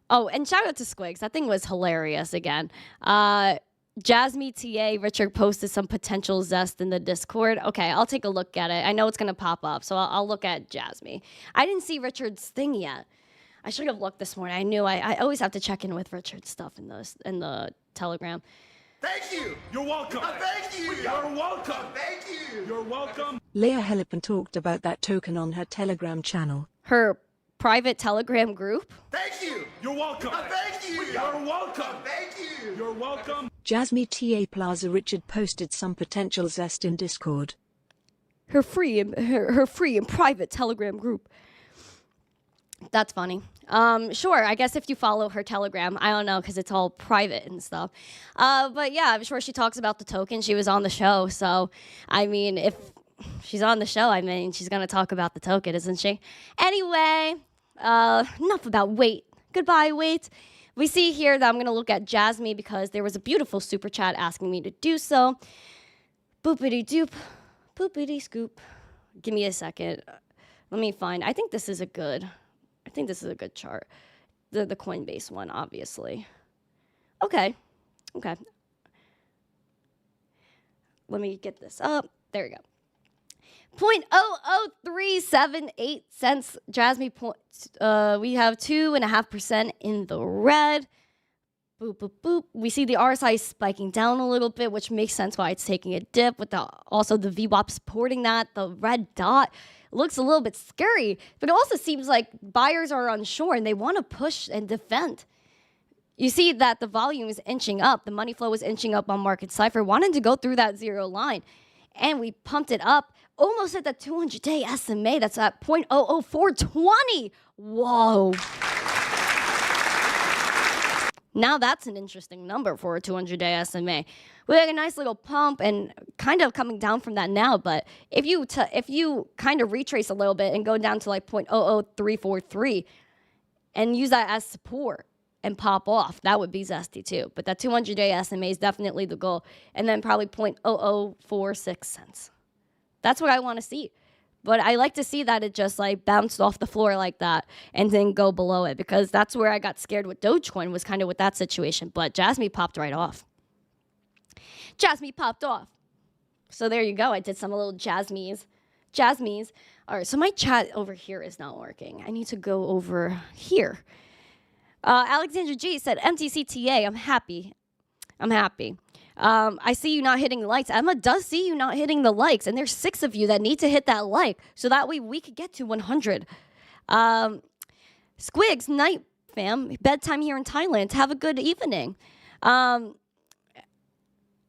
Oh, and shout out to Squigs. That thing was hilarious again. Jasmine TA, Richard posted some potential Zest in the Discord. Okay, I'll take a look at it. I know it's going to pop up, so I'll look at Jasmine. I didn't see Richard's thing yet. I should have looked this morning. I knew I always have to check in with Richard's stuff in the Telegram. Thank you. You're welcome. Thank you. You're welcome. Thank you. You're welcome. Leah Helipan talked about that token on her Telegram channel. Her private Telegram group. Thank you. You're welcome. Thank you. You're welcome. Thank you. You're welcome. Jasmine TA Plaza Richard posted some potential Zest in Discord. Her free and private Telegram group. That's funny. Sure, I guess if you follow her Telegram, I don't know, because it's all private and stuff. But yeah, I'm sure she talks about the token. She was on the show, so, I mean, if she's on the show, I mean, she's going to talk about the token, isn't she? Anyway, enough about wait. Goodbye, wait. We see here that I'm going to look at Jasmine because there was a beautiful super chat asking me to do so. Boopity doop, boopity scoop. Give me a second. Let me find. I think this is a good chart. The Coinbase one, obviously. Okay. Let me get this up. There we go. 0.00378 cents. Jasmine we have 2.5% in the red. Boop, boop, boop. We see the RSI spiking down a little bit, which makes sense why it's taking a dip with also the VWAP supporting that. The red dot looks a little bit scary, but it also seems like buyers are unsure and they want to push and defend. You see that the volume is inching up. The money flow is inching up on market Cipher, wanting to go through that zero line. And we pumped it up almost at the 200-day SMA. That's at 0.00420. Whoa. Now that's an interesting number for a 200-day SMA. We had a nice little pump and kind of coming down from that now. But if you kind of retrace a little bit and go down to like 0.00343 and use that as support and pop off, that would be zesty too. But that 200-day SMA is definitely the goal. And then probably 0.0046 cents. That's what I want to see. But I like to see that it just like bounced off the floor like that and then go below it, because that's where I got scared with Dogecoin, was kind of with that situation. But Jasmine popped right off. Jasmine popped off. So there you go. I did some little Jasmines. All right, so my chat over here is not working. I need to go over here. Alexandra G said, MTCTA, I'm happy. I see you not hitting the likes. Emma does see you not hitting the likes, and there's 6 of you that need to hit that like, so that way we could get to 100. Squigs, night fam, bedtime here in Thailand. Have a good evening.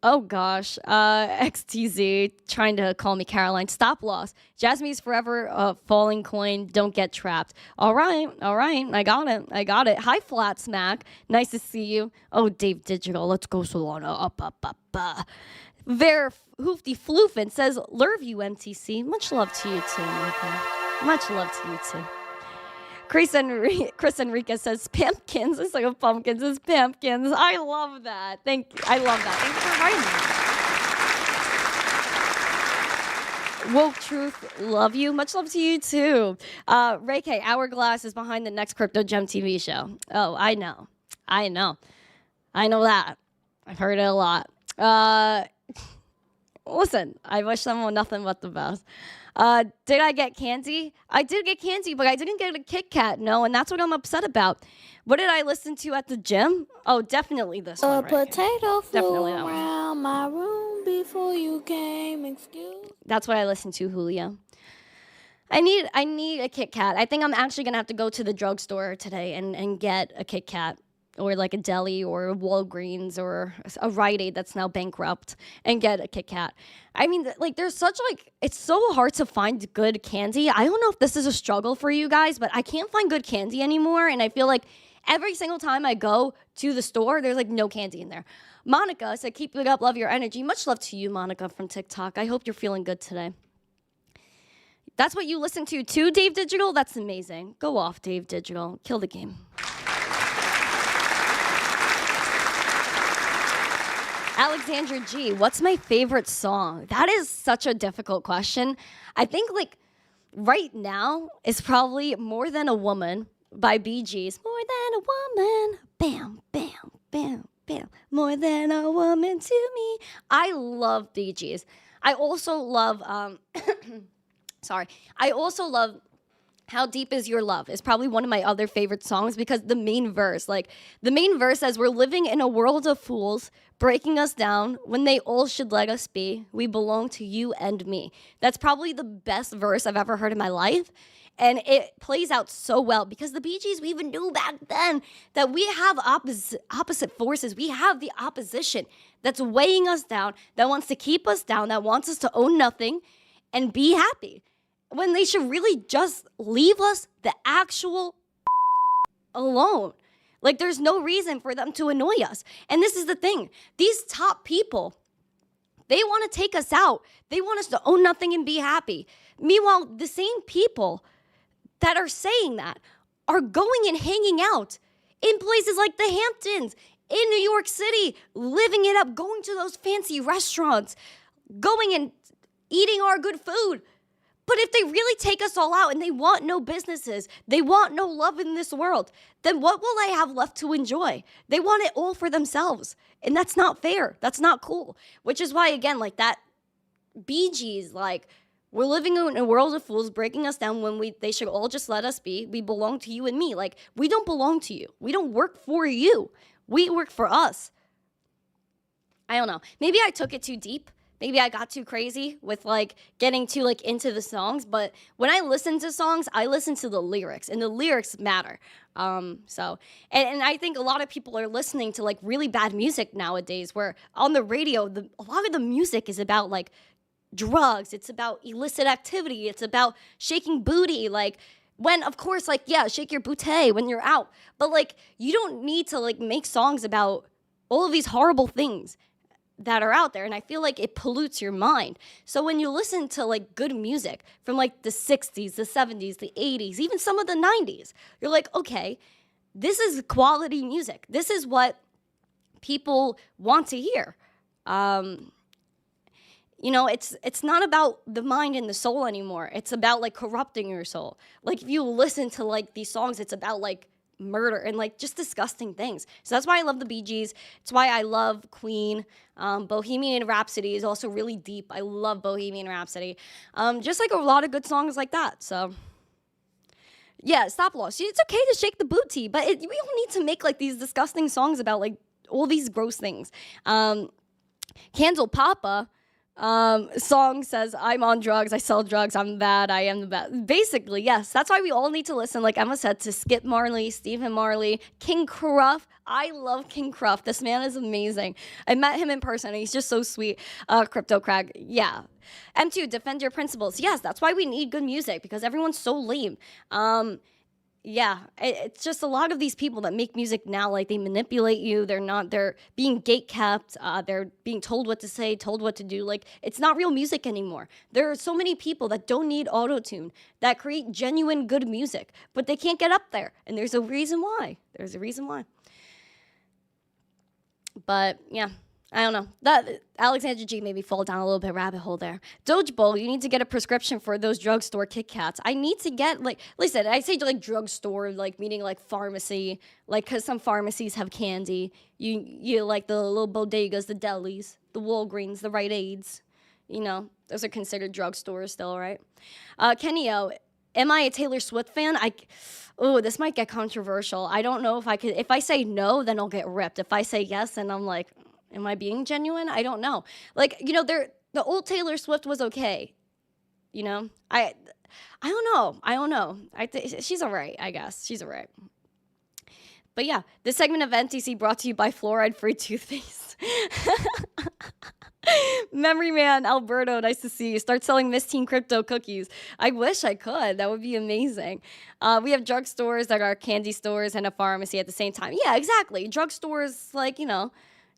Oh gosh, XTZ trying to call me Caroline. Stop loss. Jasmine's forever falling coin. Don't get trapped. All right. I got it. Hi, Flat Smack. Nice to see you. Oh, Dave Digital. Let's go, Solana. Up. Ver Hoofty Floofin says, love you, MTC. Much love to you too, Michael. Much love to you too. Chris Enriquez says, pumpkins. It's like a pumpkins. It's pumpkins. I love that. I love that. Thank you for writing that. Woke Truth, love you. Much love to you too. Ray K, Hourglass is behind the next Crypto Gem TV show. Oh, I know that. I've heard it a lot. Listen, I wish someone nothing but the best. Did I get candy? I did get candy, but I didn't get a Kit Kat, no, and that's what I'm upset about. What did I listen to at the gym? Oh, definitely this one. A potato flew around my room before you came. Excuse. That's what I listened to, Julio. I need a Kit Kat. I think I'm actually gonna have to go to the drugstore today and get a Kit Kat, or like a deli or a Walgreens or a Rite Aid that's now bankrupt, and get a Kit Kat. I mean, like, there's such, like, it's so hard to find good candy. I don't know if this is a struggle for you guys, but I can't find good candy anymore, and I feel like every single time I go to the store, there's, like, no candy in there. Monica said, keep it up, love your energy. Much love to you, Monica, from TikTok. I hope you're feeling good today. That's what you listen to too, Dave Digital? That's amazing. Go off, Dave Digital. Kill the game. Alexandra G, what's my favorite song? That is such a difficult question. I think, like, right now is probably More Than a Woman by Bee Gees. More than a woman. Bam, bam, bam, bam. More than a woman to me. I love Bee Gees. I also love, How Deep Is Your Love is probably one of my other favorite songs, because the main verse says, we're living in a world of fools, breaking us down when they all should let us be. We belong to you and me. That's probably the best verse I've ever heard in my life. And it plays out so well, because the Bee Gees, we even knew back then that we have opposite forces. We have the opposition that's weighing us down, that wants to keep us down, that wants us to own nothing and be happy, when they should really just leave us the actual alone. Like, there's no reason for them to annoy us. And this is the thing. These top people, they want to take us out. They want us to own nothing and be happy. Meanwhile, the same people that are saying that are going and hanging out in places like the Hamptons, in New York City, living it up, going to those fancy restaurants, going and eating our good food. But if they really take us all out and they want no businesses, they want no love in this world, then what will they have left to enjoy? They want it all for themselves. And that's not fair. That's not cool. Which is why, again, like that Bee Gees, like, we're living in a world of fools breaking us down when they should all just let us be. We belong to you and me. Like, we don't belong to you. We don't work for you. We work for us. I don't know. Maybe I took it too deep. Maybe I got too crazy with like getting too like into the songs, but when I listen to songs, I listen to the lyrics, and the lyrics matter. And I think a lot of people are listening to like really bad music nowadays, where on the radio, a lot of the music is about like drugs. It's about illicit activity. It's about shaking booty. Like, when, of course, like, yeah, shake your booty when you're out, but like, you don't need to like make songs about all of these horrible things that are out there, and I feel like it pollutes your mind. So when you listen to like good music from like the 60s, the 70s, the 80s, even some of the 90s, you're like, okay, this is quality music. This is what people want to hear. You know, it's not about the mind and the soul anymore. It's about like corrupting your soul. Like, if you listen to like these songs, it's about like murder and like just disgusting things. So that's why I love the Bee Gees. It's why I love Queen. Bohemian Rhapsody is also really deep. I love Bohemian Rhapsody. Just like a lot of good songs like that. So yeah, stop loss. It's okay to shake the booty, but we don't need to make like these disgusting songs about like all these gross things. Candle Papa song says, I'm on drugs, I sell drugs, I'm bad, I am the bad. Basically, yes, that's why we all need to listen, like Emma said, to Skip Marley, Stephen Marley, King Cruff. I love King Cruff. This man is amazing. I met him in person, and he's just so sweet. Crypto Crag, yeah. M2, defend your principles. Yes, that's why we need good music, because everyone's so lame. Yeah, it's just a lot of these people that make music now, like, they manipulate you. They're being gatekept. They're being told what to say, told what to do. Like, it's not real music anymore. There are so many people that don't need auto-tune, that create genuine good music, but they can't get up there. And there's a reason why. There's a reason why. But, yeah. I don't know. That Alexandra G made me fall down a little bit rabbit hole there. Doge Bowl, you need to get a prescription for those drugstore Kit Kats. I need to get, like, listen, I say like drugstore, like meaning like pharmacy, like, because some pharmacies have candy. You like the little bodegas, the delis, the Walgreens, the Rite Aids. You know, those are considered drugstores still, right? Kenny O, am I a Taylor Swift fan? This might get controversial. I don't know if I could. If I say no, then I'll get ripped. If I say yes, then I'm like, am I being genuine? I don't know. Like, you know, the old Taylor Swift was okay. You know, I don't know. She's all right, I guess. She's all right. But yeah, this segment of NTC brought to you by fluoride-free toothpaste. Memory Man, Alberto, nice to see you. Start selling missteencrypto cookies. I wish I could. That would be amazing. We have drugstores that are candy stores and a pharmacy at the same time. Yeah, exactly. Drugstores, like, you know,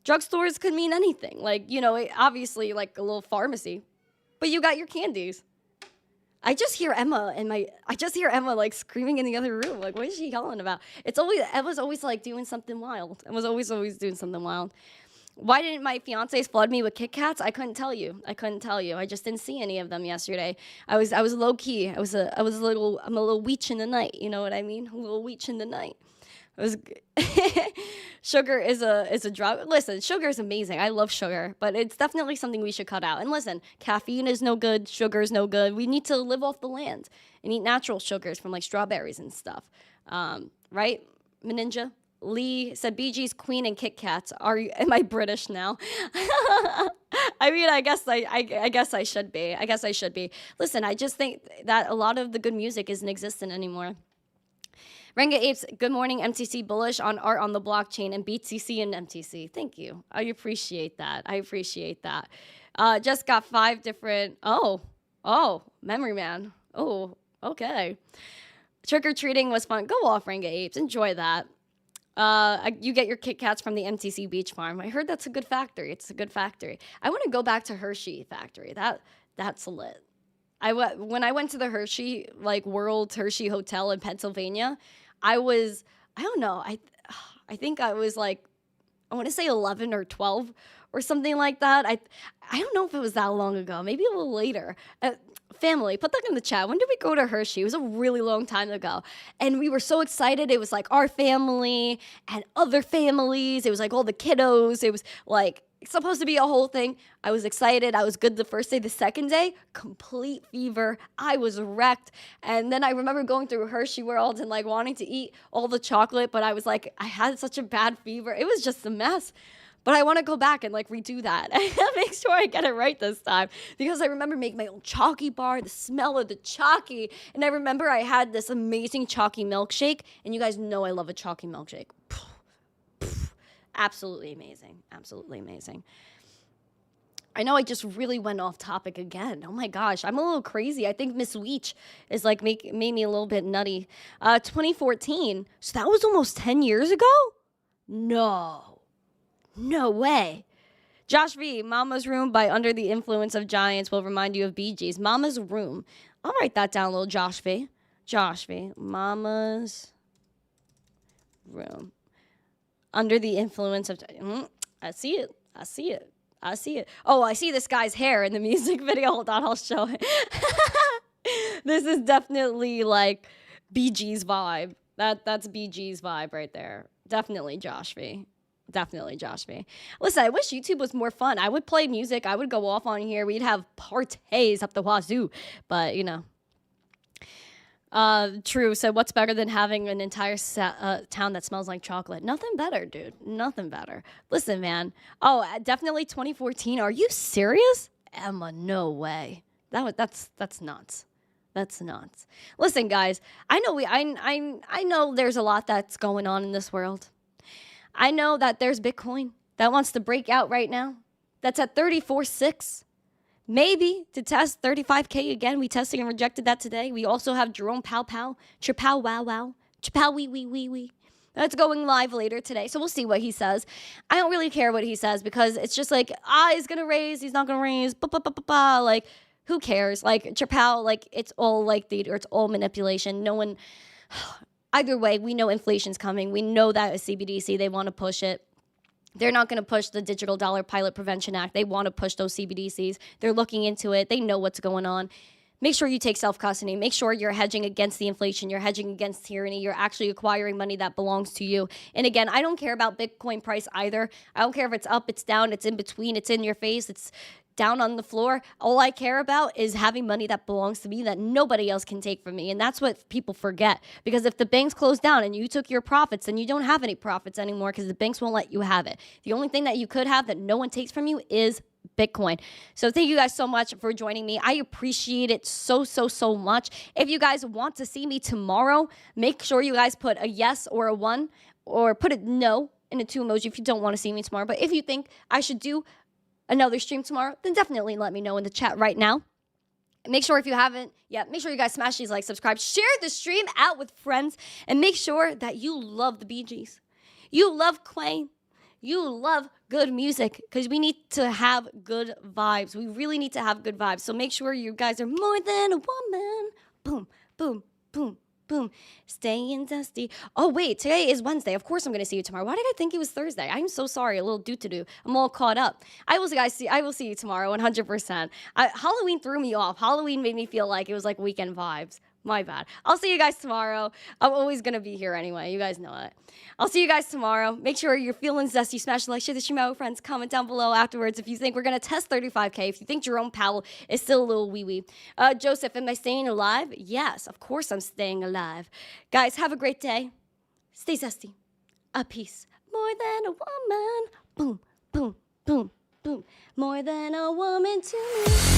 drugstores could mean anything. Like, you know, obviously like a little pharmacy, but you got your candies. I just hear Emma like screaming in the other room. Like, what is she yelling about? Emma's always like doing something wild. Emma's always doing something wild. Why didn't my fiancés flood me with Kit Kats? I couldn't tell you. I just didn't see any of them yesterday. I was low key. I'm a little weech in the night. You know what I mean? A little weech in the night. Sugar is a drug. Listen, sugar is amazing. I love sugar, but it's definitely something we should cut out. And listen, caffeine is no good. Sugar is no good. We need to live off the land and eat natural sugars from like strawberries and stuff. Right, Meninja? Lee said, BG's Queen and Kit Kats. Am I British now? I mean, I guess I should be. Listen, I just think that a lot of the good music isn't existent anymore. Renga Apes, good morning, MTC bullish on art on the blockchain and BTC and MTC. Thank you. I appreciate that. Just got 5 different, Memory Man. Oh, okay. Trick-or-treating was fun. Go off, Renga Apes. Enjoy that. You get your Kit Kats from the MTC Beach Farm. I heard that's a good factory. It's a good factory. I want to go back to Hershey factory. That's lit. When I went to the Hershey, like World Hershey Hotel in Pennsylvania, I don't know, I think I was like, I want to say 11 or 12 or something like that. I don't know if it was that long ago, maybe a little later. Family, put that in the chat. When did we go to Hershey? It was a really long time ago. And we were so excited. It was like our family and other families. It was like all the kiddos. It was like supposed to be a whole thing. I was excited. I was good the first day. The second day, complete fever. I was wrecked. And then I remember going through Hershey World and like wanting to eat all the chocolate, but I was like, I had such a bad fever. It was just a mess. But I want to go back and like redo that. Make sure I get it right this time. Because I remember making my own chalky bar, the smell of the chalky. And I remember I had this amazing chalky milkshake. And you guys know I love a chalky milkshake. Absolutely amazing. Absolutely amazing. I know I just really went off topic again. Oh my gosh, I'm a little crazy. I think Miss Weech is like made me a little bit nutty. 2014, so that was almost 10 years ago? No way. Josh V, Mama's Room by Under the Influence of Giants will remind you of Bee Gees. Mama's Room. I'll write that down, little Josh V. Josh V, Mama's Room. Under the Influence of... I see it. Oh, I see this guy's hair in the music video. Hold on, I'll show it. This is definitely like Bee Gees vibe. That's Bee Gees vibe right there. Definitely Josh V. Listen, I wish YouTube was more fun. I would play music. I would go off on here. We'd have parties up the wazoo. But, you know. True. So what's better than having an entire town that smells like chocolate? Nothing better, dude. Nothing better. Listen, man. Oh, definitely 2014. Are you serious? Emma, no way. That's nuts. That's nuts. Listen, guys. I know there's a lot that's going on in this world. I know that there's Bitcoin that wants to break out right now. That's at 34.6. Maybe to test 35K again. We tested and rejected that today. We also have Jerome Pow, Chapow Wow Wow, Chapow Wee. That's going live later today. So we'll see what he says. I don't really care what he says because it's just like, he's going to raise, he's not going to raise, like, who cares? Like, Chapow, like, it's all like theater, it's all manipulation. No one... Either way, we know inflation's coming. We know that a CBDC, they want to push it. They're not going to push the Digital Dollar Pilot Prevention Act. They want to push those CBDCs. They're looking into it. They know what's going on. Make sure you take self-custody. Make sure you're hedging against the inflation. You're hedging against tyranny. You're actually acquiring money that belongs to you. And again, I don't care about Bitcoin price either. I don't care if it's up, it's down, it's in between, it's in your face, it's down on the floor. All I care about is having money that belongs to me that nobody else can take from me. And that's what people forget. Because if the banks close down and you took your profits, then you don't have any profits anymore because the banks won't let you have it. The only thing that you could have that no one takes from you is Bitcoin. So thank you guys so much for joining me. I appreciate it so much. If you guys want to see me tomorrow, make sure you guys put a yes or a 1 or put a no in a 2 emoji if you don't want to see me tomorrow. But if you think I should do another stream tomorrow, then definitely let me know in the chat right now. Make sure if you haven't yet, make sure you guys smash these likes, subscribe, share the stream out with friends, and make sure that you love the Bee Gees. You love Quay. You love good music because we need to have good vibes. We really need to have good vibes. So make sure you guys are more than a woman. Boom, boom, boom, boom. Staying dusty. Oh, wait, today is Wednesday. Of course I'm going to see you tomorrow. Why did I think it was Thursday? I'm so sorry. A little do-to-do. I'm all caught up. I will see you tomorrow 100%. Halloween threw me off. Halloween made me feel like it was like weekend vibes. My bad. I'll see you guys tomorrow. I'm always going to be here anyway. You guys know it. I'll see you guys tomorrorow. Make sure you're feeling zesty. Smash the like, share the stream out with friends. Comment down below afterwards if you think we're going to test 35K. If you think Jerome Powell is still a little wee-wee. Joseph, am I staying alive? Yes, of course I'm staying alive. Guys, have a great day. Stay zesty. A peace. More than a woman. Boom, boom, boom, boom. More than a woman to me.